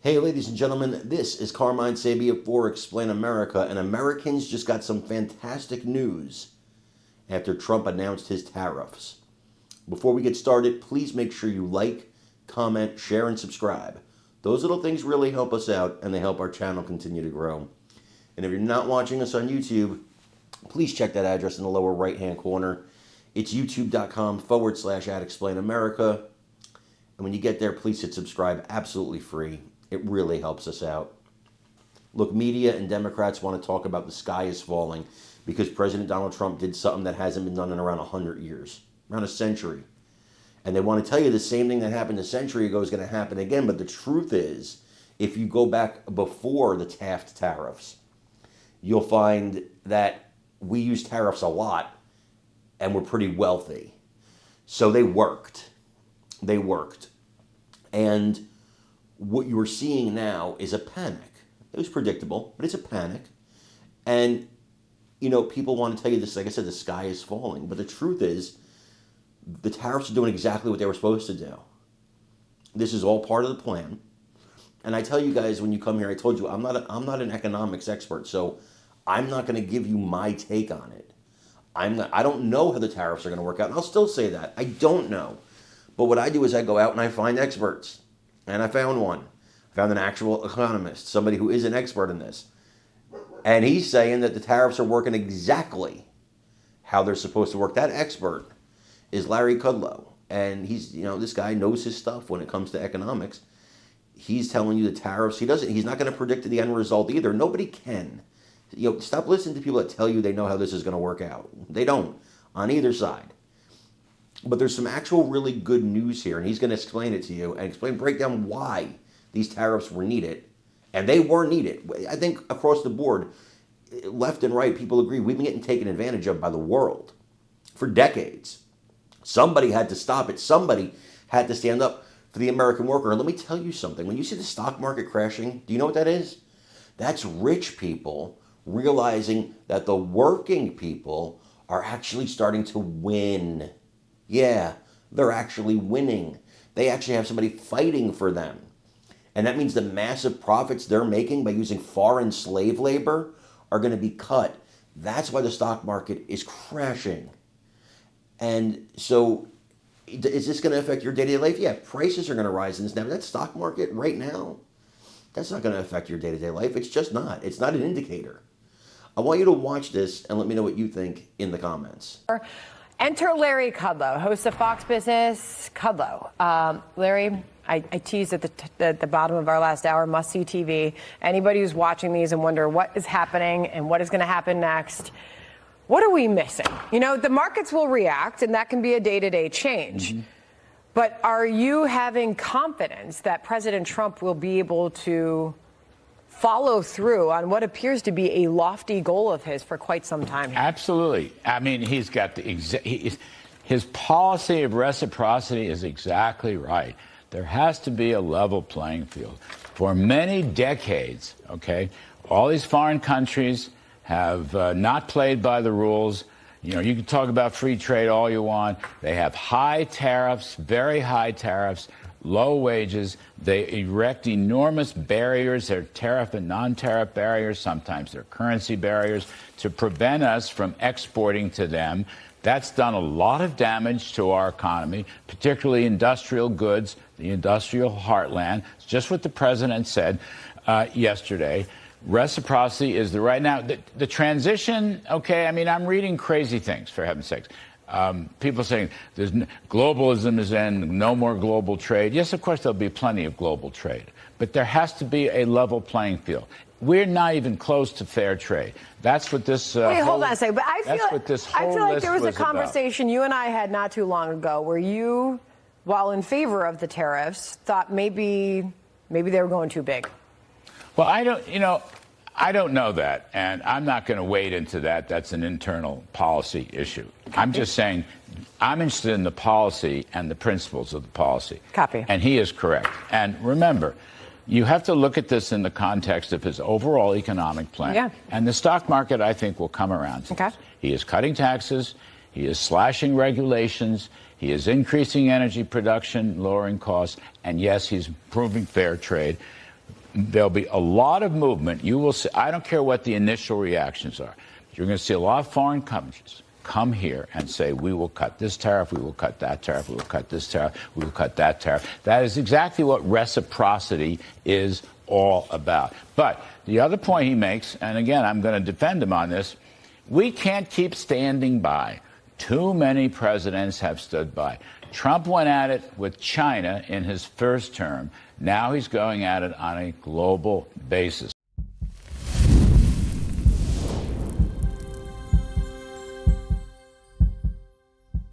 Hey, ladies and gentlemen, this is Carmine Sabia for Explain America, and Americans just got some fantastic news after Trump announced his tariffs. Before we get started, please make sure you like, comment, share, and subscribe. Those little things really help us out, and they help our channel continue to grow. And if you're not watching us on YouTube, please check that address in the lower right-hand corner. It's youtube.com/@explainamerica. And when you get there, please hit subscribe, absolutely free. It really helps us out. Look, media and Democrats want to talk about the sky is falling because President Donald Trump did something that hasn't been done in around 100 years, around a century. And they want to tell you the same thing that happened a century ago is going to happen again. But the truth is, if you go back before the Taft tariffs, you'll find that we used tariffs a lot and we're pretty wealthy. So they worked. They worked. And what you're seeing now is a panic. It was predictable, but it's a panic. And, you know, people want to tell you this, like I said, the sky is falling. But the truth is, the tariffs are doing exactly what they were supposed to do. This is all part of the plan. And I tell you guys, when you come here, I told you, I'm not an economics expert, so I'm not going to give you my take on it. I don't know how the tariffs are going to work out, and I'll still say that. I don't know. But what I do is I go out and I find experts. And I found one. I found an actual economist, somebody who is an expert in this. And he's saying that the tariffs are working exactly how they're supposed to work. That expert is Larry Kudlow. And he's, you know, this guy knows his stuff when it comes to economics. He's telling you the tariffs. He's not going to predict the end result either. Nobody can. You know, stop listening to people that tell you they know how this is going to work out. They don't, on either side. But there's some actual really good news here, and he's going to explain it to you and break down why these tariffs were needed. And they were needed. I think across the board, left and right, people agree we've been getting taken advantage of by the world for decades. Somebody had to stop it. Somebody had to stand up for the American worker. And let me tell you something. When you see the stock market crashing, do you know what that is? That's rich people realizing that the working people are actually starting to win. Yeah, they're actually winning. They actually have somebody fighting for them. And that means the massive profits they're making by using foreign slave labor are going to be cut. That's why the stock market is crashing. And so is this going to affect your day-to-day life? Yeah, prices are going to rise in this now. That stock market right now, that's not going to affect your day-to-day life. It's just not. It's not an indicator. I want you to watch this and let me know what you think in the comments. Enter Larry Kudlow, host of Fox Business. Kudlow. Larry, I teased at the bottom of our last hour, must-see TV. Anybody who's watching these and wonder what is happening and what is going to happen next, what are we missing? You know, the markets will react, and that can be a day-to-day change. Mm-hmm. But are you having confidence that President Trump will be able to follow through on what appears to be a lofty goal of his for quite some time here? Absolutely. I mean, he's got his policy of reciprocity is exactly right. There has to be a level playing field. For many decades, okay, all these foreign countries have not played by the rules. You know, you can talk about free trade all you want. They have high tariffs, very high tariffs, low wages. They erect enormous barriers. They're tariff and non-tariff barriers. Sometimes they're currency barriers to prevent us from exporting to them. That's done a lot of damage to our economy, particularly industrial goods, the industrial heartland. It's just what the president said yesterday. Reciprocity is the right now. The transition, okay, I mean, I'm reading crazy things, for heaven's sakes. People saying globalism is in, no more global trade. Yes, of course, there'll be plenty of global trade, but there has to be a level playing field. We're not even close to fair trade. That's what this. Wait, hold on a second. But I feel like there was a conversation you and I had not too long ago where you, while in favor of the tariffs, thought maybe they were going too big. Well, I don't know that, and I'm not going to wade into that. That's an internal policy issue. I'm just saying I'm interested in the policy and the principles of the policy. Copy. And he is correct. And remember, you have to look at this in the context of his overall economic plan. Yeah. And the stock market, I think, will come around to this. He is cutting taxes. He is slashing regulations. He is increasing energy production, lowering costs. And yes, he's improving fair trade. there'll be a lot of movement. You will see, I don't care what the initial reactions are. You're going to see a lot of foreign countries come here and say, we will cut this tariff, we will cut that tariff, we will cut this tariff, we will cut that tariff. That is exactly what reciprocity is all about. But the other point he makes, and again, I'm going to defend him on this, we can't keep standing by. Too many presidents have stood by. Trump went at it with China in his first term. Now he's going at it on a global basis.